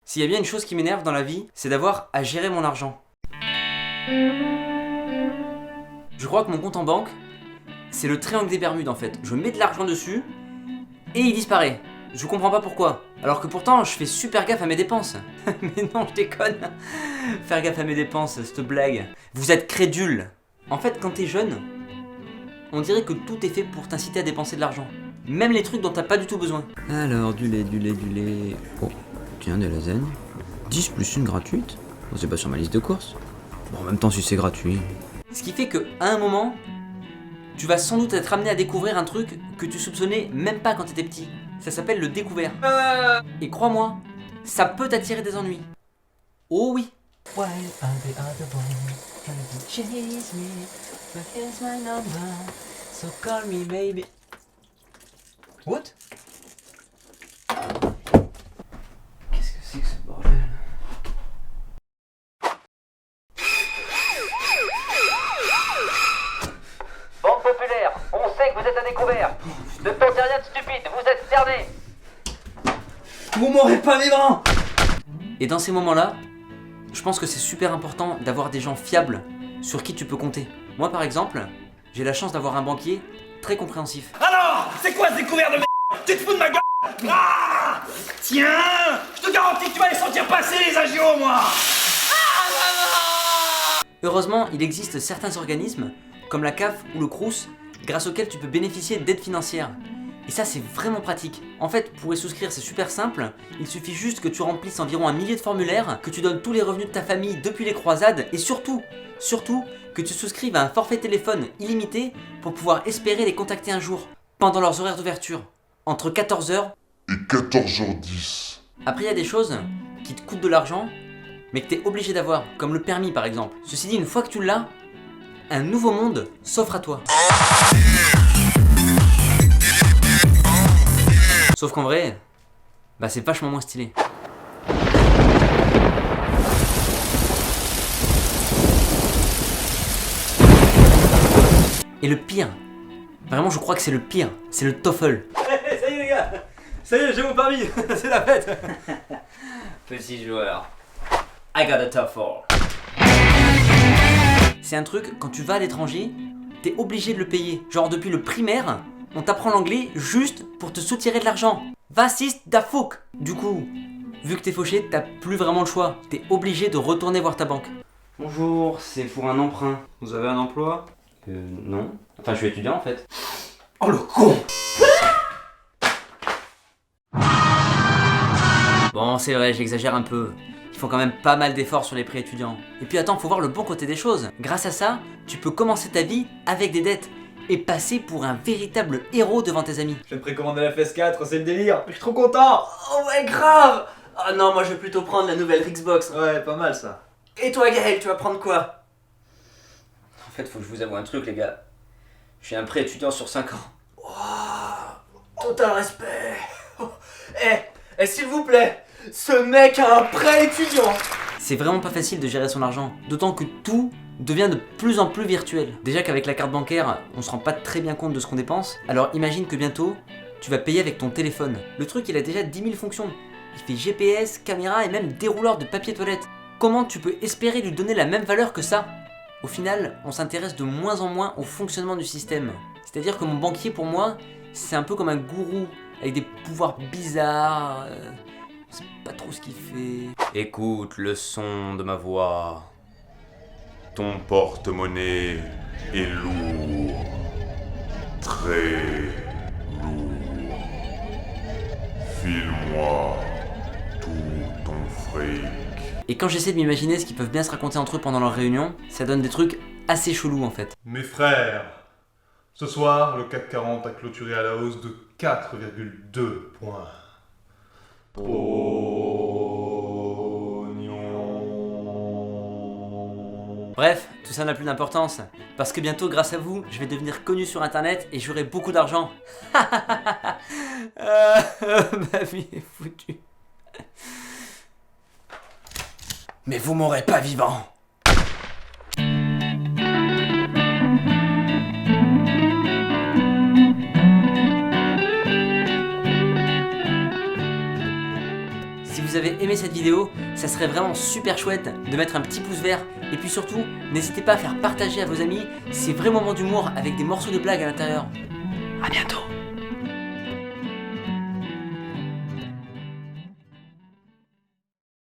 S'il y a bien une chose qui m'énerve dans la vie, c'est d'avoir à gérer mon argent. Je crois que mon compte en banque, c'est le triangle des Bermudes en fait. Je mets de l'argent dessus et il disparaît. Je comprends pas pourquoi. Alors que pourtant, je fais super gaffe à mes dépenses. Mais non, je déconne. Faire gaffe à mes dépenses, cette blague. Vous êtes crédules. En fait, quand t'es jeune, on dirait que tout est fait pour t'inciter à dépenser de l'argent. Même les trucs dont t'as pas du tout besoin. Alors, du lait. Oh, tiens, des lasagnes. 10 plus une gratuite. Oh, c'est pas sur ma liste de courses. Bon, en même temps, si c'est gratuit. Ce qui fait que, à un moment, tu vas sans doute être amené à découvrir un truc que tu soupçonnais même pas quand t'étais petit. Ça s'appelle le découvert. Et crois-moi, ça peut t'attirer des ennuis. Oh oui. Why are the other boys trying to chase me? But here's my number, so call me baby. What? Qu'est-ce que c'est que ce bordel? Bande populaire, on sait que vous êtes à découvert. Ne tentez rien de stupide, vous êtes cernés. Vous m'aurez pas vivant. Et dans ces moments-là, je pense que c'est super important d'avoir des gens fiables sur qui tu peux compter. Moi par exemple, j'ai la chance d'avoir un banquier très compréhensif. Alors, c'est quoi ce découvert de merde? Tu te fous de ma gueule? Ah! Tiens, je te garantis que tu vas les sentir passer les agios, moi. Heureusement, il existe certains organismes, comme la CAF ou le Crous, grâce auxquels tu peux bénéficier d'aide financière. Et ça, c'est vraiment pratique. En fait, pour y souscrire, c'est super simple. Il suffit juste que tu remplisses environ 1 millier de formulaires, que tu donnes tous les revenus de ta famille depuis les croisades, et surtout, que tu souscrives à un forfait téléphone illimité pour pouvoir espérer les contacter un jour, pendant leurs horaires d'ouverture, entre 14h et 14h10. Après, il y a des choses qui te coûtent de l'argent, mais que t'es obligé d'avoir, comme le permis par exemple. Ceci dit, une fois que tu l'as, un nouveau monde s'offre à toi. Sauf qu'en vrai, bah c'est vachement moins stylé. Et le pire, vraiment je crois que c'est le pire, c'est le TOEFL. Hey, ça y est les gars, ça y est, j'ai mon permis, c'est la fête. Petit joueur. I got a TOEFL. C'est un truc, quand tu vas à l'étranger, t'es obligé de le payer. Genre depuis le primaire, on t'apprend l'anglais juste pour te soutirer de l'argent. Was ist da Fuck? Du coup, vu que t'es fauché, t'as plus vraiment le choix. T'es obligé de retourner voir ta banque. Bonjour, c'est pour un emprunt. Vous avez un emploi? Non. Enfin, je suis étudiant en fait. Oh le con! Bon, c'est vrai, j'exagère un peu. Ils font quand même pas mal d'efforts sur les prêts étudiants. Et puis attends, faut voir le bon côté des choses. Grâce à ça, tu peux commencer ta vie avec des dettes et passer pour un véritable héros devant tes amis. Je viens de précommander la FS4, c'est le délire, je suis trop content! Oh ouais, grave! Ah non, moi je vais plutôt prendre la nouvelle Xbox. Ouais, pas mal ça. Et toi Gaël, tu vas prendre quoi? En fait, faut que je vous avoue un truc, les gars. J'ai un prêt étudiant sur 5 ans. Total respect. S'il vous plaît, ce mec a un prêt étudiant. C'est vraiment pas facile de gérer son argent, d'autant que tout devient de plus en plus virtuel. Déjà qu'avec la carte bancaire, on se rend pas très bien compte de ce qu'on dépense, alors imagine que bientôt, tu vas payer avec ton téléphone. Le truc, il a déjà 10 000 fonctions. Il fait GPS, caméra et même dérouleur de papier toilette. Comment tu peux espérer lui donner la même valeur que ça? Au final, on s'intéresse de moins en moins au fonctionnement du système. C'est-à-dire que mon banquier, pour moi, c'est un peu comme un gourou, avec des pouvoirs bizarres. C'est pas trop ce qu'il fait. Écoute le son de ma voix. Ton porte-monnaie est lourd. Très lourd. File-moi tout ton fric. Et quand j'essaie de m'imaginer ce qu'ils peuvent bien se raconter entre eux pendant leur réunion, ça donne des trucs assez chelous en fait. Mes frères, ce soir, le CAC 40 a clôturé à la hausse de 4,2 points. Bref, tout ça n'a plus d'importance, parce que bientôt, grâce à vous, je vais devenir connu sur internet et j'aurai beaucoup d'argent. Ma vie est foutue. Mais vous m'aurez pas vivant. Si vous vous avez aimé cette vidéo, ça serait vraiment super chouette de mettre un petit pouce vert. Et puis surtout, n'hésitez pas à faire partager à vos amis ces vrais moments d'humour avec des morceaux de blagues à l'intérieur. A bientôt.